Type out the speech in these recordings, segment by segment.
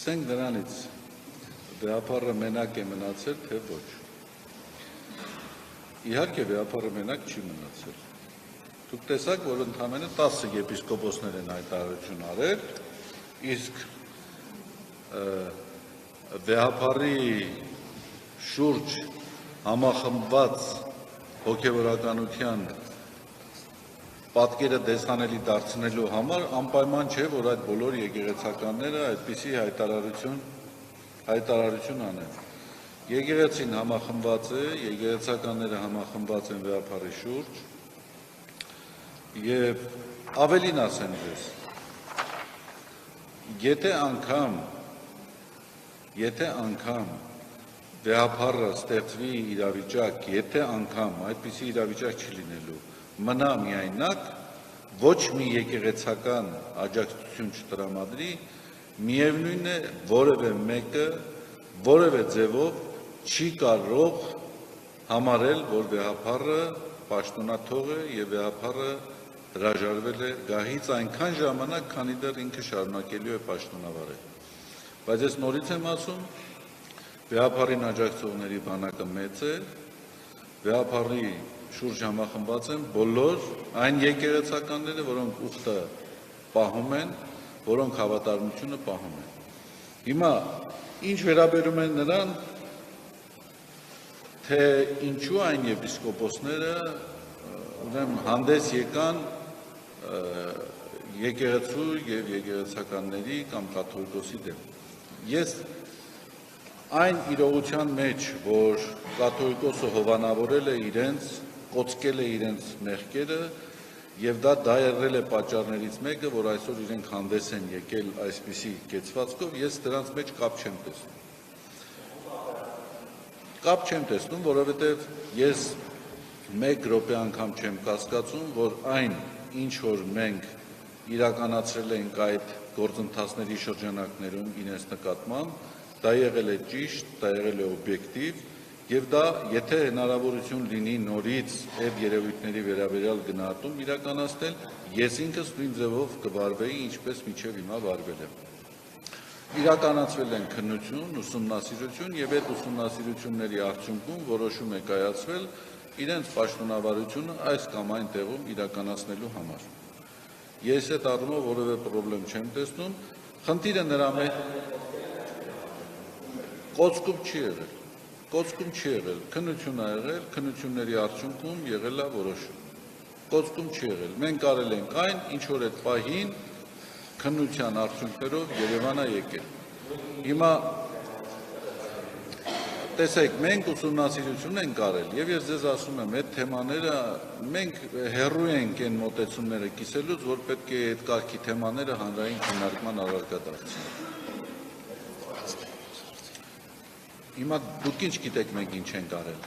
Սկսենք նրանից վեհապարը մենակ է մնացել, թե ոչ։ Իհարկե վեհապարը մենակ չի մնացել։ Դուք տեսաք, որ ընդամենը 10 եպիսկոպոսներ են հայտարարություն արել, իսկ վեհապարի շուրջ համախմբված հոգևորականության պատկերը դեսանելի դարձնելու համար անպայման չէ, որ այդ բոլոր եկեղեցականները այդպիսի հայտարարություն անեն։ Եկեղեցին համախմբված է, եկեղեցականները համախմբված են վեհապարի շուրջ եւ ավելին ասեմ ձեզ, եթե անգամ վեհապարը ստեղծվի իրավիճակ, եթե անգամ այդպիսի իրավիճակ չի լինելու, մնա միայնակ, ոչ մի եկեղեցական աջակցություն չտրամադրի, միևնույն է որևէ մեկը, որևէ ձևով չի կարող համարել, որ վեհապարը պաշտոնաթող է եւ վեհապարը հրաժարվել է գահից այնքան ժամանակ, քանի դեռ ինքը շարունակելու է պաշտոնավարել։ Բայց ես նորից եմ ասում, վեհապարին աջակցողների բանակը մեծ է, վեհապարի շուրջ համախմբված են բոլոր այն եկեղեցականները, որոնք ուխտը պահում են, որոնք հավատարմությունը պահում են։ Հիմա ինչ վերաբերում են նրան, թե ինչու այն եպիսկոպոսները ուրեմն հանդես եկան եկեղեցու եւ եկեղեցականների կամ կաթողիկոսի դեմ։ Ես այն իրողության մեջ, որ կաթողիկոսը հովանավորել է իրենց, կոծկել է իրենց մեղքերը եւ դա եղել է պատճառներից մեկը, որ այսօր իրենք հանդես են եկել այսպիսի կեցվածքով, ես դրանց մեջ կապ չեմ տեսնում։ Կապ չեմ տեսնում, որովհետեւ ես մեկ րոպե անգամ չեմ կասկածում, որ այն, ինչ որ մենք իրականացրել ենք այդ գործընթացների շրջանակներում իրենց նկատմամբ, դա եղել է ճիշտ, դա եղել է օբյեկտիվ, եւ դա, եթե հնարավորություն լինի նորից այդ երևույթների վերաբերյալ գնահատում իրականացնել, ես ինքս նույն ձևով կվարվեի, ինչպես մինչև հիմա վարվել եմ։ Իրականացվել են քննություն, ուսումնասիրություն եւ այդ ուսումնասիրությունների արդյունքում որոշում է կայացվել իրենց պաշտոնավարությունը այս կամ այն տեղում իրականացնելու համար։ Ես այդ առումով որևէ խնդրեմ չեմ տեսնում, խնդիրը նրա մեջ կոծկում չի եղել, քննություն ա եղել, քննությունների արդյունքում եղել է որոշում, կոծկում չի եղել, մենք արել ենք այն, ինչ որ այդ պահին քննության արդյունքներով Երևան ա եկել։ Հիմա տեսեք, մենք ուսումնասիրություն ենք արել եւ ես ձեզ ասում եմ, այդ թեմաները մենք հեռու ենք այն մոտեցումները կիսելուց, որ պետք է այդ կարգի թեմաները հանրային քննարկման առարկա դարձնեն։ Հիմա դուք ինչ գիտեք մենք ինչ ենք արել։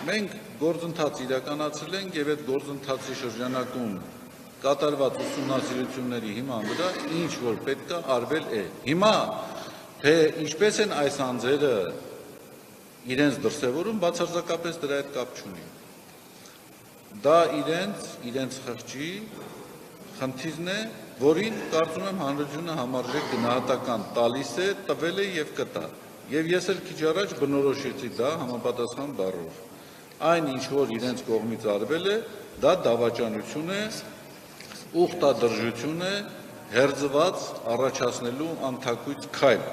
Մենք գործընթաց իրականացրել ենք եւ այդ գործընթացի շրջանակում կատարված ուսումնասիրությունների հիման վրա ինչ որ պետք է արվել է։ Հիմա թե ինչպես են այս անձերը իրենց դրսևորում, բացարձակապես դրա հետ կապ չունի։ Դա իրենց խղճի խնդիրն է, որին կարծում եմ հանրությունը համարժեք գնահատական տալիս է, տվել է եւ կտա։ Եվ ես էլ քիչ առաջ բնորոշեցի դա համապատասխան բառով։ Այն ինչ որ իրենց կողմից արվել է, դա դավաճանություն է, ուխտադրժություն է, հերձված առաջացնելու անթակույց քայլ։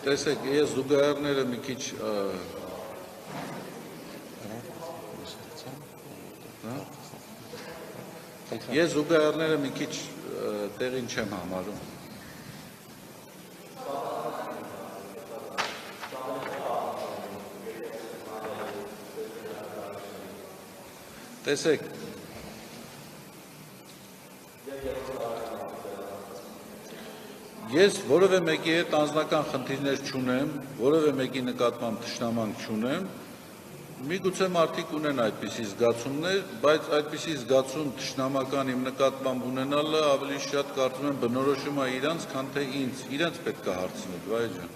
Տեսեք, ես զուգահեռները մի քիչ տեղին չեմ համարում։ Տեսեք, ես որևէ մեկի հետ անձնական խնդիրներ չունեմ, որևէ մեկի նկատմամբ թշնամանք չունեմ, Միգուցե մարդիկ ունեն այդպիսի զգացումներ, բայց այդպիսի զգացում թշնամական իմ նկատմամբ ունենալը ավելի շատ կարծում եմ բնորոշում է իրանց, քան թե ինձ, իրենց պետք է հարցնել, վայ ջան։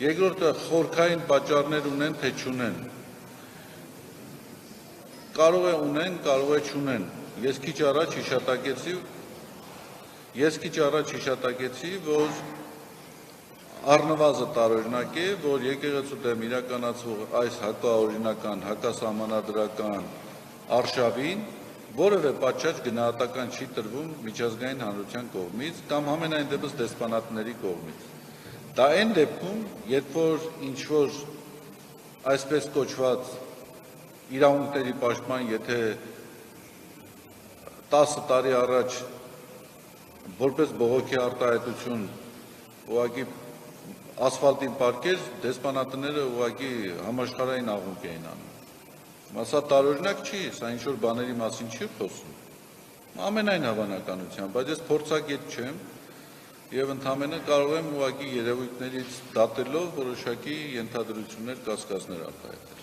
Երկրորդը խորքային պատճառներ ունեն, թե չունեն։ Կարող է ունեն, կարող է չունեն։ Ես քիչ առաջ հիշատակեցի, որ առնվազն տարօրինակ է, որ եկեղեցու դեմ իրականացվող այս հակաօրինական, հակասահմանադրական արշավին որևէ պատշաճ գնահատական չի տրվում միջազգային հանրության կողմից կամ համենայն դեպս դեսպանատների կողմից։ Դա այն դեպքում, երբ որ ինչ-որ այսպես կոչված իրավունքների պաշտպան, եթե 10 տարի առաջ որպես բողոքի արտահայտություն ուղղակի ասֆալտին պարկեր, դեսպանատները ուղղակի համաշխարհային աղմուկ էին անում։ Սա տարօրինակ չի, սա ինչ-որ բաների մասին չի խոսում։ Ամենայն հավանականությամբ, բայց ես փորձագետ չեմ եւ ընդհանրապես կարող եմ ուղղակի երևույթներից դատելով որոշակի ենթադրություններ, կասկածներ արտահայտել։